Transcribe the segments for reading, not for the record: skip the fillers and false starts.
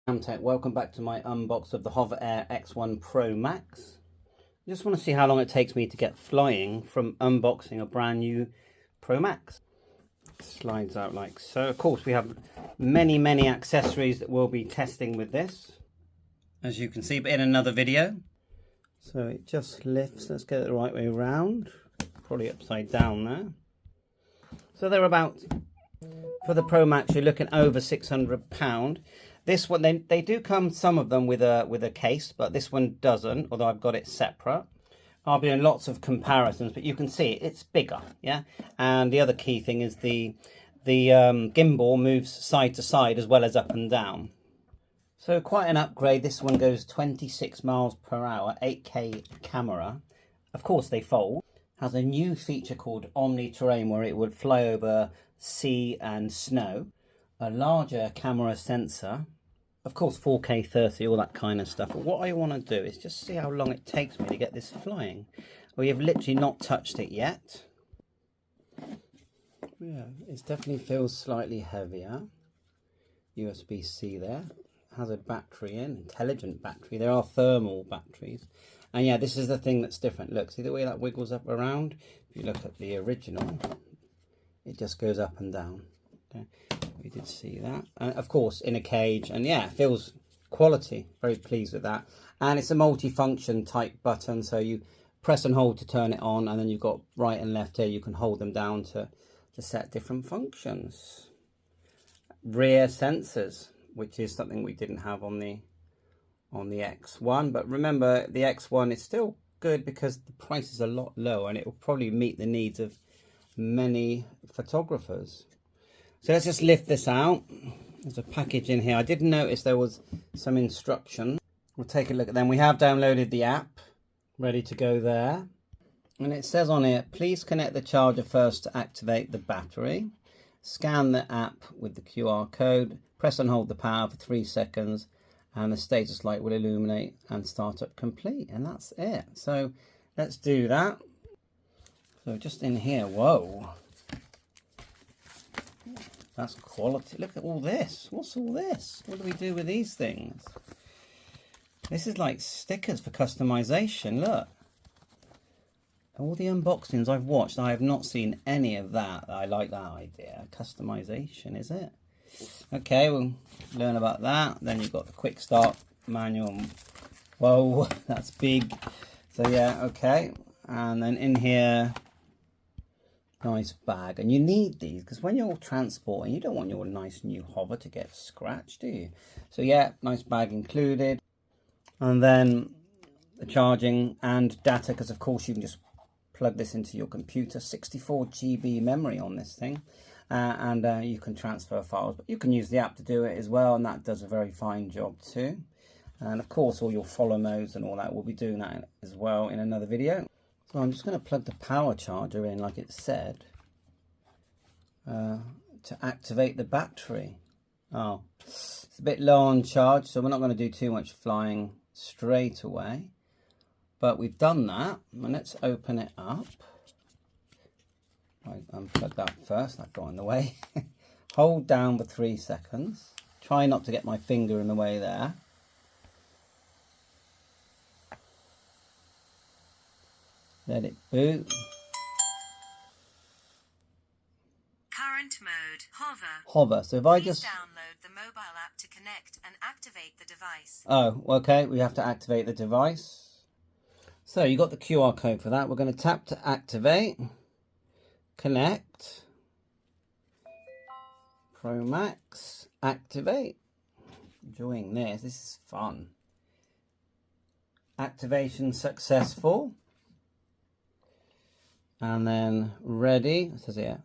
Tech, welcome back to my unbox of the Hover Air X1 Pro Max. I just want to see how long it takes me to get flying from unboxing a brand new Pro Max. Slides out like so. Of course, we have many accessories that we'll be testing with this, as you can see, but in another video. So it just lifts. Let's get it the right way around. Probably upside down there. So they're about, for the Pro Max, you're looking over £600. This one, they do come, some of them with a case, but this one doesn't, although I've got it separate. I'll be doing lots of comparisons, but you can see it's bigger, yeah? And the other key thing is the gimbal moves side to side as well as up and down. So quite an upgrade. This one goes 26 miles per hour, 8K camera. Of course they fold. Has a new feature called Omni Terrain where it would fly over sea and snow. A larger camera sensor. Of course, 4K 30, all that kind of stuff. But what I want to do is just see how long it takes me to get this flying. We have literally not touched it yet. Yeah, it definitely feels slightly heavier. USB-C there. Has a battery in, intelligent battery. There are thermal batteries. And yeah, this is the thing that's different. Look, see the way that wiggles up around? If you look at the original, it just goes up and down. Okay. We did see that, and of course in a cage, and yeah, it feels quality. Very pleased with that. And it's a multi-function type button, so you press and hold to turn it on, and then you've got right and left here. You can hold them down to set different functions. Rear sensors, which is something we didn't have on the X1, but remember the X1 is still good because the price is a lot lower, and it will probably meet the needs of many photographers. So let's just lift this out. There's a package in here. I did notice there was some instruction. We'll take a look at them. We have downloaded the app, ready to go there. And it says on here, please connect the charger first to activate the battery. Scan the app with the QR code. Press and hold the power for 3 seconds. And the status light will illuminate and startup complete. And that's it. So let's do that. So just in here, whoa. That's quality. Look at all this. What's all this? What do we do with these things? This is like stickers for customization. Look. All the unboxings I've watched, I have not seen any of that. I like that idea. Customization, is it? Okay, we'll learn about that. Then you've got the quick start manual. Whoa, that's big. So yeah, okay. And then in here, nice bag. And you need these because when you're transporting, you don't want your nice new hover to get scratched, do you? So yeah, nice bag included. And then the charging and data, because of course you can just plug this into your computer. 64 GB memory on this thing. And you can transfer files, but you can use the app to do it as well, and that does a very fine job too. And of course all your follow modes and all that, we'll be doing that as well in another video. So I'm just going to plug the power charger in like it said to activate the battery. Oh, it's a bit low on charge, so we're not going to do too much flying straight away, but we've done that. And let's open it up. I unplug that first, that got in the way. Hold down for 3 seconds. Try not to get my finger in the way there. Let it boot. Current mode, hover. Hover. So if I just download the mobile app to connect and activate the device. Oh, okay, we have to activate the device. So you got the QR code for that. We're going to tap to activate. Connect. PROMAX. Activate. Enjoying this. This is fun. Activation successful. And then ready. It says here.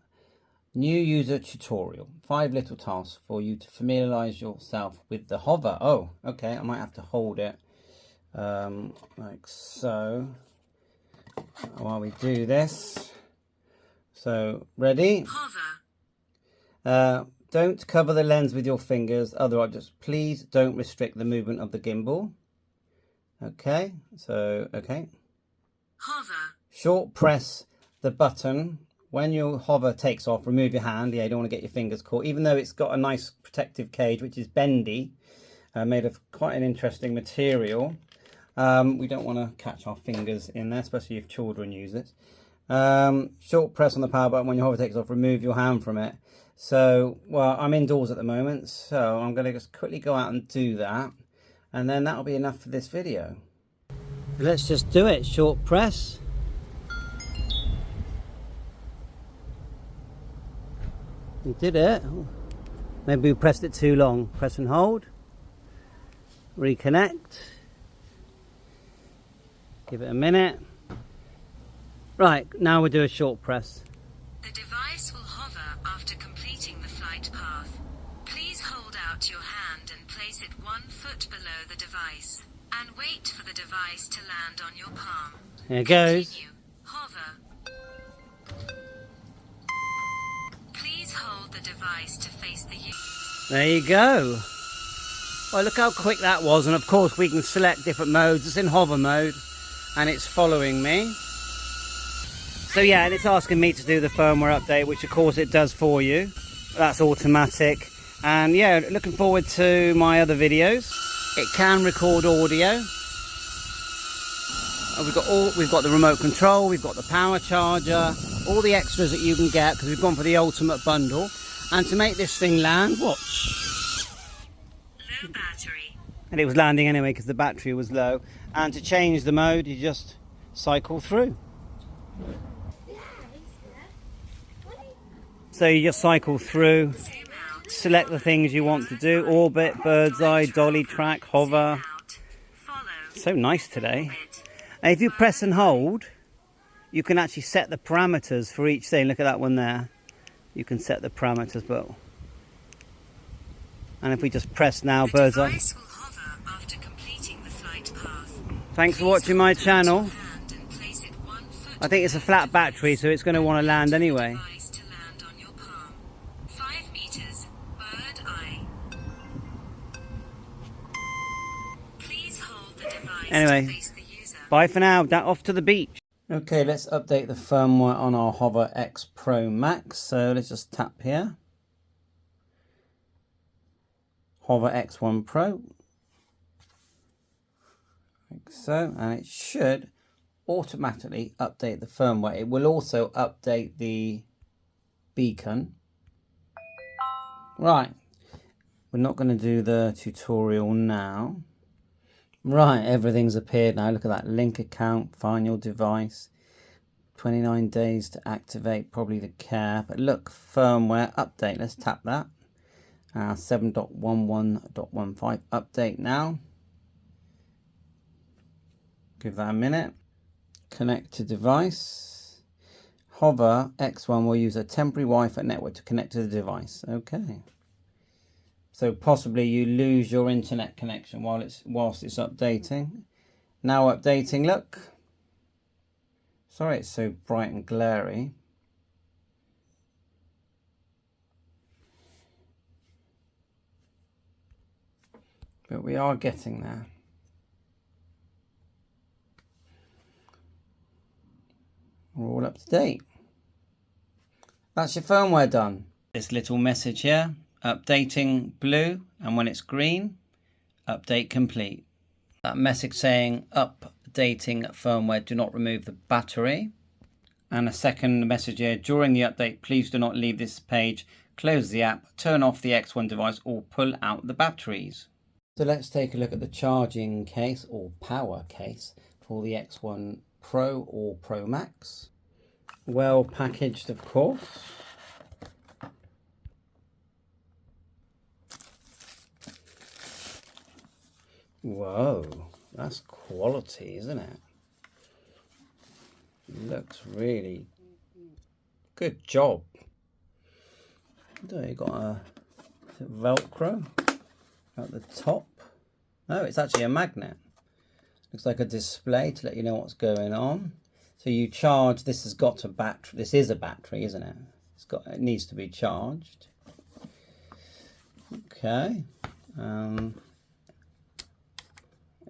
New user tutorial. 5 little tasks for you to familiarize yourself with the hover. Oh, okay. I might have to hold it like so while we do this. So, ready? Hover. Don't cover the lens with your fingers, other objects. Please don't restrict the movement of the gimbal. Okay, so, okay. Hover. Short press the button. When your hover takes off, remove your hand. Yeah, you don't want to get your fingers caught. Even though it's got a nice protective cage, which is bendy, made of quite an interesting material. We don't want to catch our fingers in there, especially if children use it. Short press on the power button when your hover takes off, remove your hand from it. So, well, I'm indoors at the moment, so I'm going to just quickly go out and do that, and then that'll be enough for this video. Let's just do it. Short press. We did it. Maybe we pressed it too long. Press and hold. Reconnect. Give it a minute. Right, now we'll do a short press. The device will hover after completing the flight path. Please hold out your hand and place it 1 foot below the device. And wait for the device to land on your palm. Here it goes. Continue. Hover. Please hold the device to face the user. There you go. Well, look how quick that was, and of course we can select different modes. It's in hover mode and it's following me. So yeah, and it's asking me to do the firmware update, which of course it does for you. That's automatic. And yeah, looking forward to my other videos. It can record audio. We've got the remote control, we've got the power charger, all the extras that you can get because we've gone for the ultimate bundle. And to make this thing land, watch. Low battery. And it was landing anyway because the battery was low. And to change the mode, you just cycle through. So you just cycle through, select the things you want to do: orbit, bird's eye, dolly track, hover. So nice today. And if you press and hold, you can actually set the parameters for each thing. Look at that one there. You can set the parameters, but and if we just press now, bird's eye. Thanks for watching my channel. I think it's a flat battery, so it's going to want to land anyway. Anyway, bye for now. Off to the beach. Okay, let's update the firmware on our Hover X Pro Max. So let's just tap here. Hover X1 Pro. Like so, and it should automatically update the firmware. It will also update the beacon. Right, we're not going to do the tutorial now. Right, everything's appeared now. Look at that link account, find your device, 29 days to activate, probably the care. But look, firmware update. Let's tap that. 7.11.15 update now. Give that a minute. Connect to device. Hover X1 will use a temporary Wi-Fi network to connect to the device. Okay. So possibly you lose your internet connection whilst it's updating. Now updating, look. Sorry it's so bright and glary. But we are getting there. We're all up to date. That's your firmware done. This little message here. Updating blue, and when it's green, update complete. That message saying updating firmware, do not remove the battery. And a second message here, during the update, please do not leave this page, close the app, turn off the X1 device or pull out the batteries. So let's take a look at the charging case or power case for the X1 Pro or Pro Max. Well packaged, of course. Whoa, that's quality, isn't it? Looks really good job. You got a Velcro at the top. No, it's actually a magnet. Looks like a display to let you know what's going on. So you charge. This has got a battery. This is a battery, isn't it? It needs to be charged. Okay.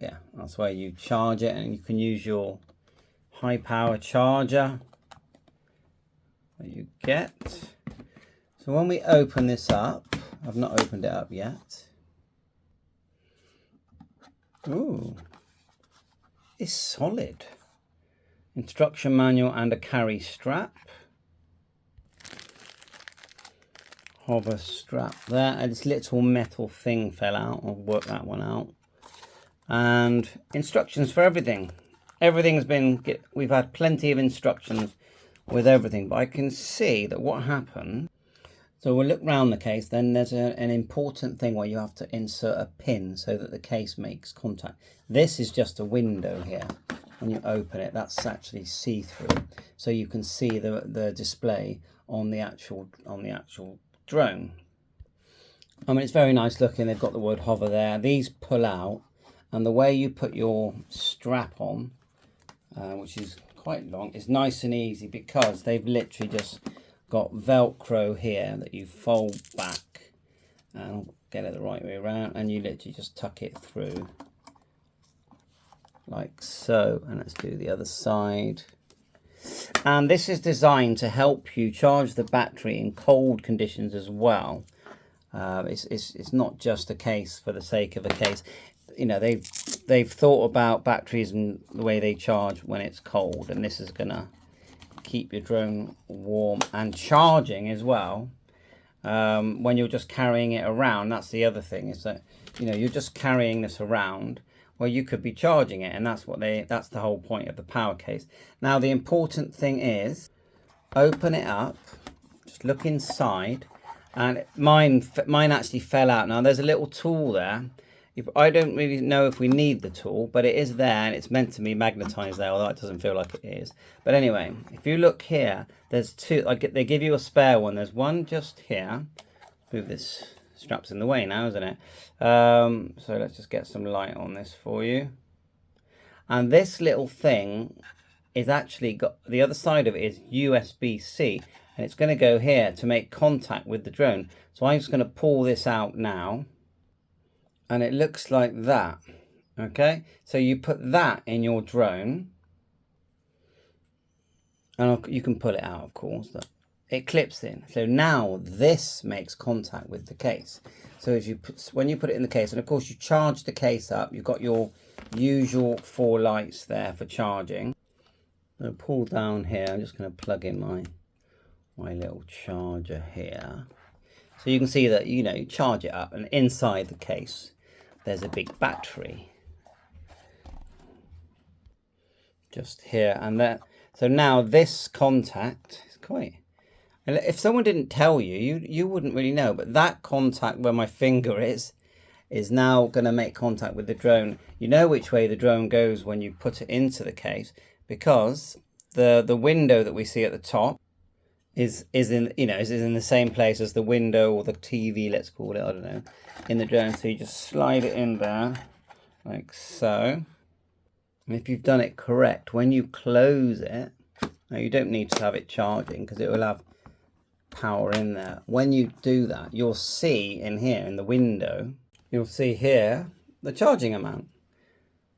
Yeah, that's where you charge it, and you can use your high power charger that you get. So when we open this up, I've not opened it up yet. Ooh, it's solid. Instruction manual and a carry strap. Hover strap there, and this little metal thing fell out. I'll work that one out. And instructions for everything. Everything's been, we've had plenty of instructions with everything, but I can see that what happened. So we'll look round the case, then there's an important thing where you have to insert a pin so that the case makes contact. This is just a window here. When you open it, that's actually see-through, so you can see the display on the actual drone. I mean, it's very nice looking. They've got the word hover there. These pull out, and the way you put your strap on, which is quite long, is nice and easy because they've literally just got Velcro here that you fold back, and I'll get it the right way around, and you literally just tuck it through like so. And let's do the other side. And this is designed to help you charge the battery in cold conditions as well. It's not just a case for the sake of a case. You know, they've thought about batteries and the way they charge when it's cold, and this is gonna keep your drone warm and charging as well. When you're just carrying it around, that's the other thing, is that, you know, you're just carrying this around where you could be charging it, and that's the whole point of the power case. Now the important thing is, open it up, just look inside, and mine actually fell out. Now there's a little tool there. I don't really know if we need the tool, but it is there, and it's meant to be magnetized there, although it doesn't feel like it is. But anyway, if you look here, there's two. They give you a spare one. There's one just here. Move this, strap's in the way now, isn't it? So let's just get some light on this for you. And this little thing is actually got, the other side of it is USB-C, and it's going to go here to make contact with the drone. So I'm just going to pull this out now. And it looks like that. Okay, so you put that in your drone, and you can pull it out, of course. It clips in. So now this makes contact with the case. So as when you put it in the case, and of course you charge the case up, you've got your usual 4 lights there for charging. I'll pull down here. I'm just going to plug in my little charger here. So you can see that, you know, you charge it up, and inside the case there's a big battery just here and there. So now this contact is quite, if someone didn't tell you, you wouldn't really know, but that contact where my finger is now going to make contact with the drone. You know which way the drone goes when you put it into the case, because the window that we see at the top is in the same place as the window, or the TV, let's call it, I don't know, in the drone. So you just slide it in there like so, and if you've done it correct, when you close it, now you don't need to have it charging because it will have power in there. When you do that, you'll see in here in the window, you'll see here the charging amount,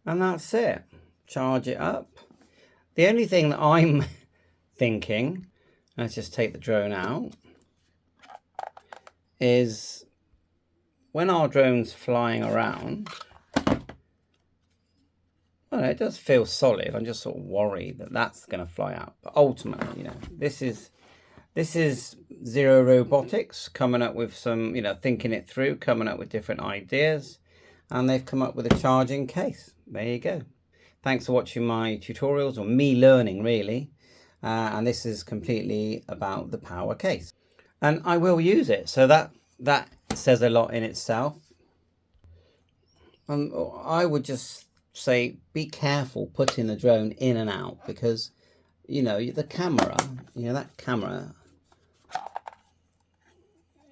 and that's it. Charge it up. The only thing that I'm thinking, let's just take the drone out, is when our drone's flying around, well, it does feel solid. I'm just sort of worried that that's going to fly out. But ultimately, you know, this is Zero Robotics coming up with some, you know, thinking it through, coming up with different ideas, and they've come up with a charging case. There you go. Thanks for watching my tutorials, or me learning really. And this is completely about the power case, and I will use it. So that says a lot in itself. I would just say be careful putting the drone in and out, because, you know, the camera, you know, that camera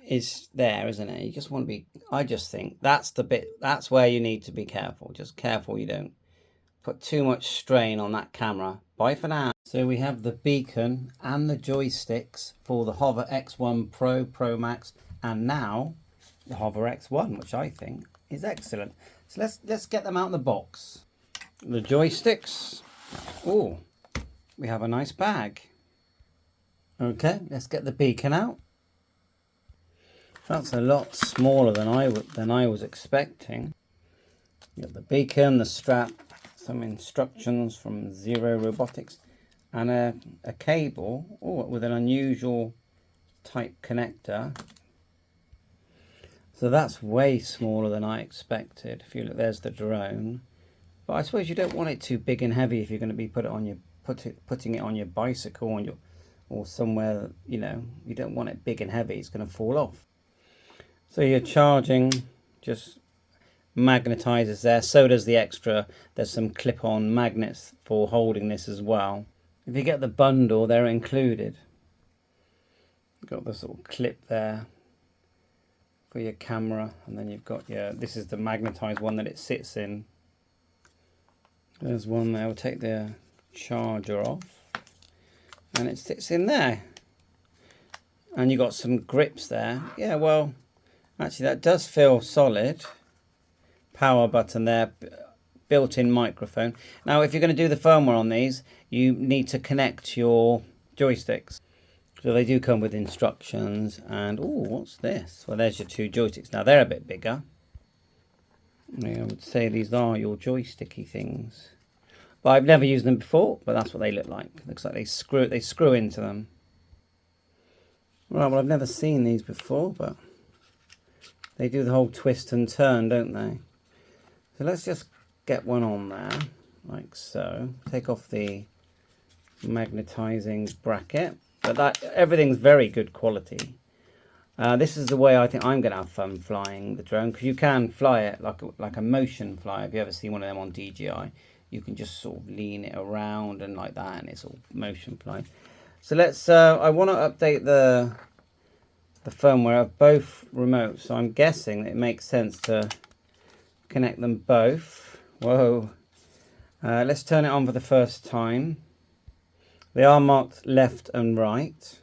is there, isn't it? You just want to be, I just think that's the bit, that's where you need to be careful. Just careful you don't put too much strain on that camera. Bye for now. So we have the beacon and the joysticks for the Hover X1 Pro, PROMAX, and now the Hover X1, which I think is excellent. So let's get them out of the box. The joysticks. Oh, we have a nice bag. Okay, let's get the beacon out. That's a lot smaller than I was expecting. You've got the beacon, the strap, some instructions from Zero Robotics, and a cable with an unusual type connector. So that's way smaller than I expected. If you look, there's the drone. But I suppose you don't want it too big and heavy if you're going to be putting it on your bicycle or somewhere, you know, you don't want it big and heavy. It's going to fall off. So your charging just magnetizes there. So does the extra. There's some clip-on magnets for holding this as well. If you get the bundle, they're included. You've got this little clip there for your camera, and then you've got this is the magnetized one that it sits in. There's one there. We'll take the charger off, and it sits in there. And you've got some grips there. Yeah, well, actually that does feel solid. Power button there, built-in microphone. Now, if you're going to do the firmware on these, you need to connect your joysticks. So they do come with instructions, and what's this? Well, there's your two joysticks. Now they're a bit bigger. I would say these are your joysticky things, but I've never used them before. But that's what they look like. Looks like they screw into them. Right. Well, I've never seen these before, but they do the whole twist and turn, don't they? So let's just get one on there, like so. Take off the magnetizing bracket. But everything's very good quality. This is the way I think I'm going to have fun flying the drone, because you can fly it like a motion flyer. If you ever seen one of them on DJI, you can just sort of lean it around and like that, and it's all motion flying. So let's. I want to update the firmware of both remotes. So I'm guessing that it makes sense to connect them both. Whoa! Let's turn it on for the first time. They are marked left and right.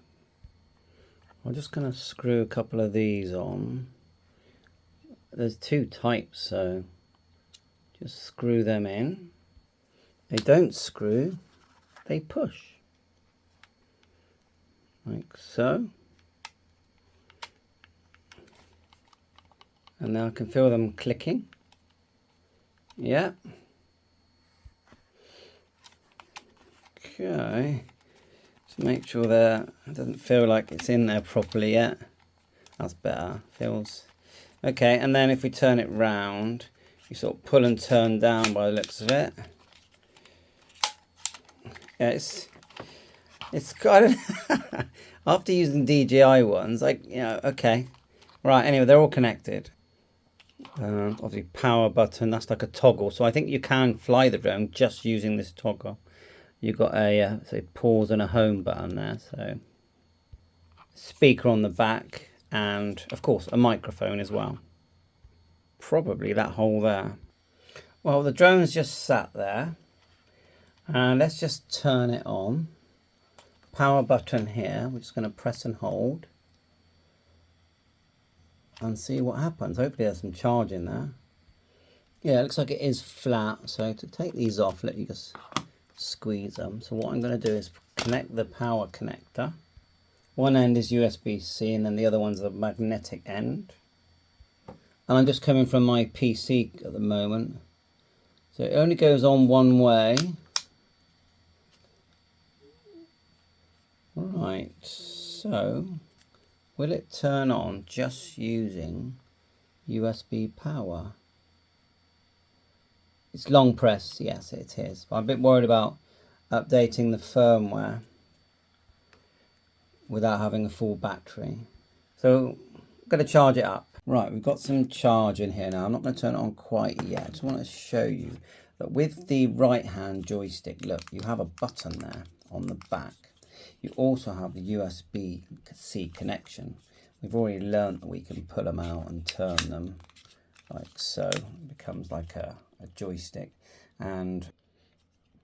I'm just going to screw a couple of these on. There's two types, so just screw them in. They don't screw, they push. Like so. And now I can feel them clicking. Yeah. Okay, just make sure that it doesn't feel like it's in there properly yet. That's better. Feels okay. And then if we turn it round, you sort of pull and turn down by the looks of it. Yeah, it's kind of after using DJI ones, like, you know, okay, right. Anyway, they're all connected. Obviously, power button. That's like a toggle. So I think you can fly the drone just using this toggle. You've got a say pause and a home button there, so speaker on the back, and of course a microphone as well. Probably that hole there. Well, the drone's just sat there, and let's just turn it on. Power button here. We're just going to press and hold and see what happens. Hopefully there's some charge in there. Yeah, it looks like it is flat. So to take these off, let you just squeeze them. So what I'm going to do is connect the power connector. One end is USB-C, and then the other one's the magnetic end. And I'm just coming from my PC at the moment, so it only goes on one way. Right, so will it turn on just using USB power? It's long press, yes it is. But I'm a bit worried about updating the firmware without having a full battery. So I'm going to charge it up. Right, we've got some charge in here now. I'm not going to turn it on quite yet. I just want to show you that with the right hand joystick, look, you have a button there on the back. You also have the USB-C connection. We've already learned that we can pull them out and turn them like so. It becomes like a joystick, and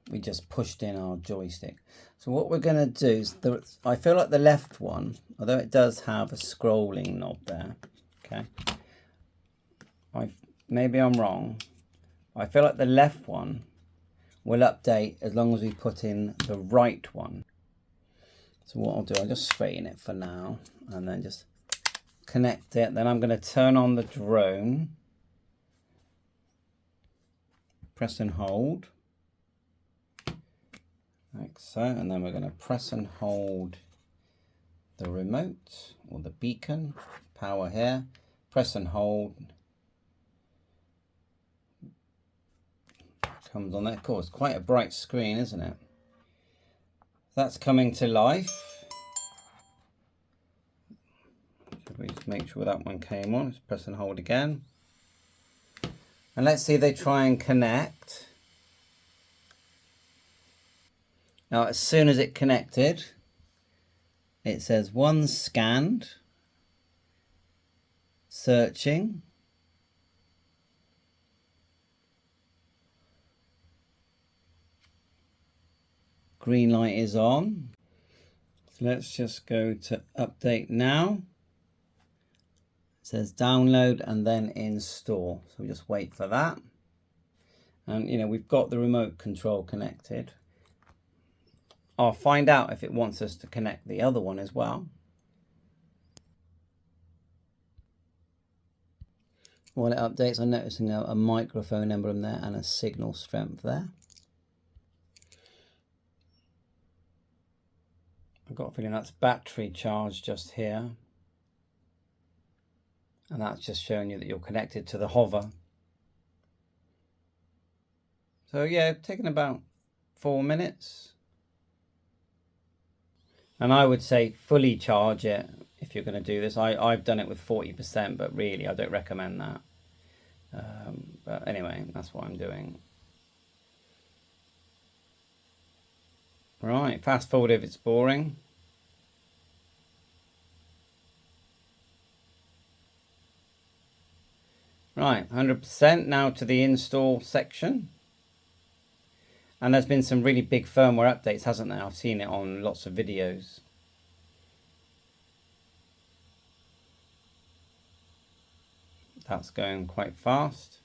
we just pushed in our joystick. So what we're going to do is, I feel like the left one, although it does have a scrolling knob there, okay, maybe I'm wrong, I feel like the left one will update as long as we put in the right one. So what I'll do, I'll just straighten it for now and then just connect it. Then I'm going to turn on the drone. Press and hold. Like so. And then we're going to press and hold the remote or the beacon. Power here. Press and hold. Comes on there. Of course, quite a bright screen, isn't it? That's coming to life. Should we just make sure that one came on? Let's press and hold again. And let's see if they try and connect. Now, as soon as it connected, it says one scanned, searching. Green light is on. So let's just go to update now. It says download and then install. So we just wait for that. And you know, we've got the remote control connected. I'll find out if it wants us to connect the other one as well. While it updates, I'm noticing a microphone emblem there and a signal strength there. I've got a feeling that's battery charge just here. And that's just showing you that you're connected to the hover. So yeah, taking about 4 minutes. And I would say fully charge it if you're going to do this. I've done it with 40%, but really I don't recommend that. But anyway, that's what I'm doing. Right, fast forward if it's boring. Right, 100% now to the install section. And there's been some really big firmware updates, hasn't there? I've seen it on lots of videos. That's going quite fast.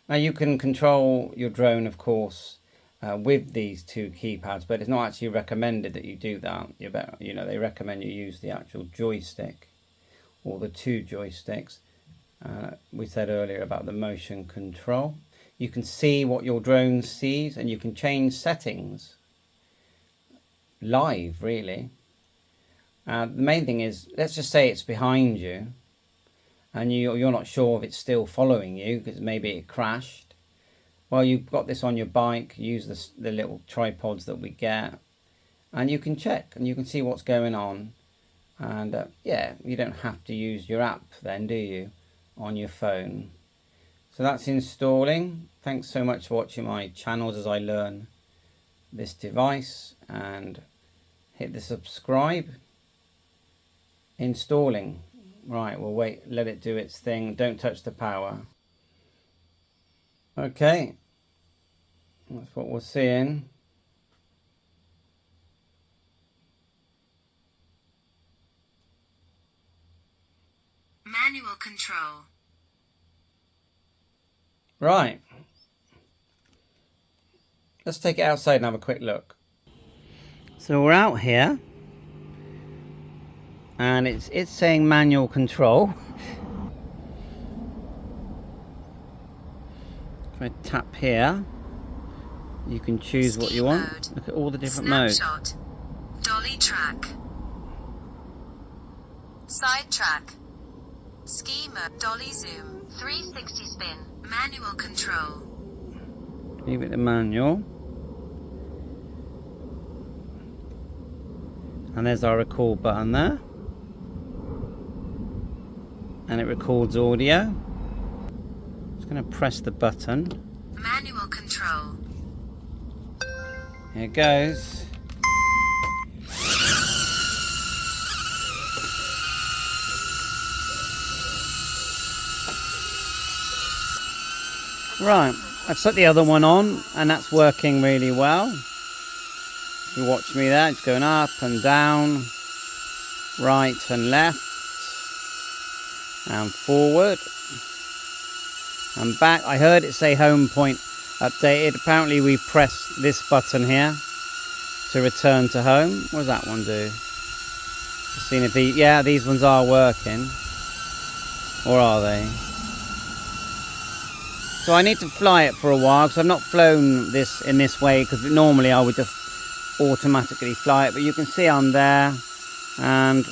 Now you can control your drone, of course, with these two keypads, but it's not actually recommended that you do that. You know, they recommend you use the actual joystick or the two joysticks. We said earlier about the motion control. You can see what your drone sees and you can change settings live, really. The main thing is, let's just say it's behind you and you're not sure if it's still following you because maybe it crashed. Well, you've got this on your bike, use the little tripods that we get, and you can check and you can see what's going on. And yeah, you don't have to use your app then, do you, on your phone? So that's installing. Thanks so much for watching my channels as I learn this device, and hit the subscribe. Installing. Right, we'll wait, let it do its thing. Don't touch the power. Okay, that's what we're seeing. Manual control. Right, let's take it outside and have a quick look. So we're out here and it's saying manual control. If I tap here, you can choose what you want. Mode. Look at all the different Snapshot. modes. Dolly track. Side track. Ski mode. Dolly zoom. 360 spin. Manual control. Leave it to manual. And there's our record button there. And it records audio. Just going to press the button. Manual control. Here it goes. Right, I've set the other one on and that's working really well. You watch me there, it's going up and down, right and left, and forward, and back. I heard it say home point updated. Apparently we press this button here to return to home. What does that one do? Just seeing if these ones are working, or are they? So I need to fly it for a while because I've not flown this in this way, because normally I would just automatically fly it. But you can see I'm there and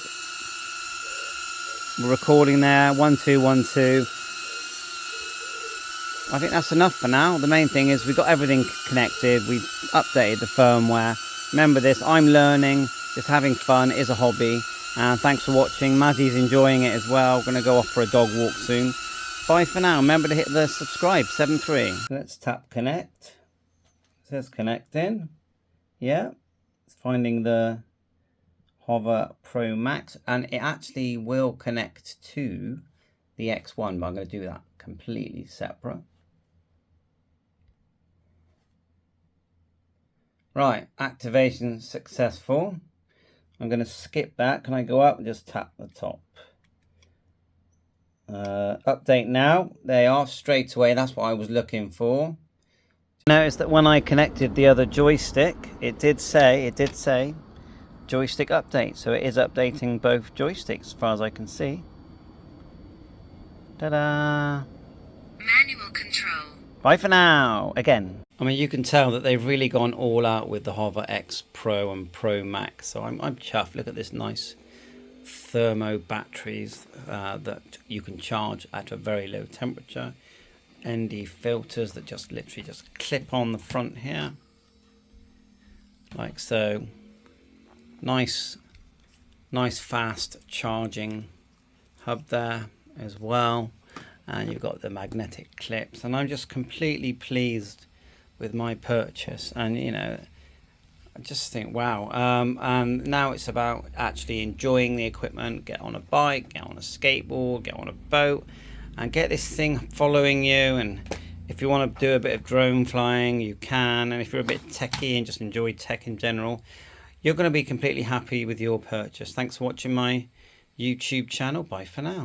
we're recording there. 1 2 1 2. I think that's enough for now. The main thing is we've got everything connected. We've updated the firmware. Remember this, I'm learning, just having fun, it is a hobby. And thanks for watching. Mazzy's enjoying it as well. We're going to go off for a dog walk soon. Bye for now. Remember to hit the subscribe, 7-3. Let's tap connect. It says connecting. Yeah. It's finding the Hover PROMAX. And it actually will connect to the X1. But I'm going to do that completely separate. Right. Activation successful. I'm going to skip that. Can I go up and just tap the top? Update now. They are straight away. That's what I was looking for. Notice that when I connected the other joystick, it did say joystick update. So it is updating both joysticks as far as I can see. Ta-da! Manual control. Bye for now. Again. I mean, you can tell that they've really gone all out with the Hover X Pro and Pro Max. So I'm chuffed. Look at this nice thermo batteries that you can charge at a very low temperature. ND filters that just literally just clip on the front here. Like so. Nice fast charging hub there as well. And you've got the magnetic clips. And I'm just completely pleased with my purchase, and you know, I just think wow. And now it's about actually enjoying the equipment. Get on a bike, get on a skateboard, get on a boat, and get this thing following you. And if you want to do a bit of drone flying, you can. And if you're a bit techie and just enjoy tech in general, you're going to be completely happy with your purchase. Thanks for watching my YouTube channel. Bye for now.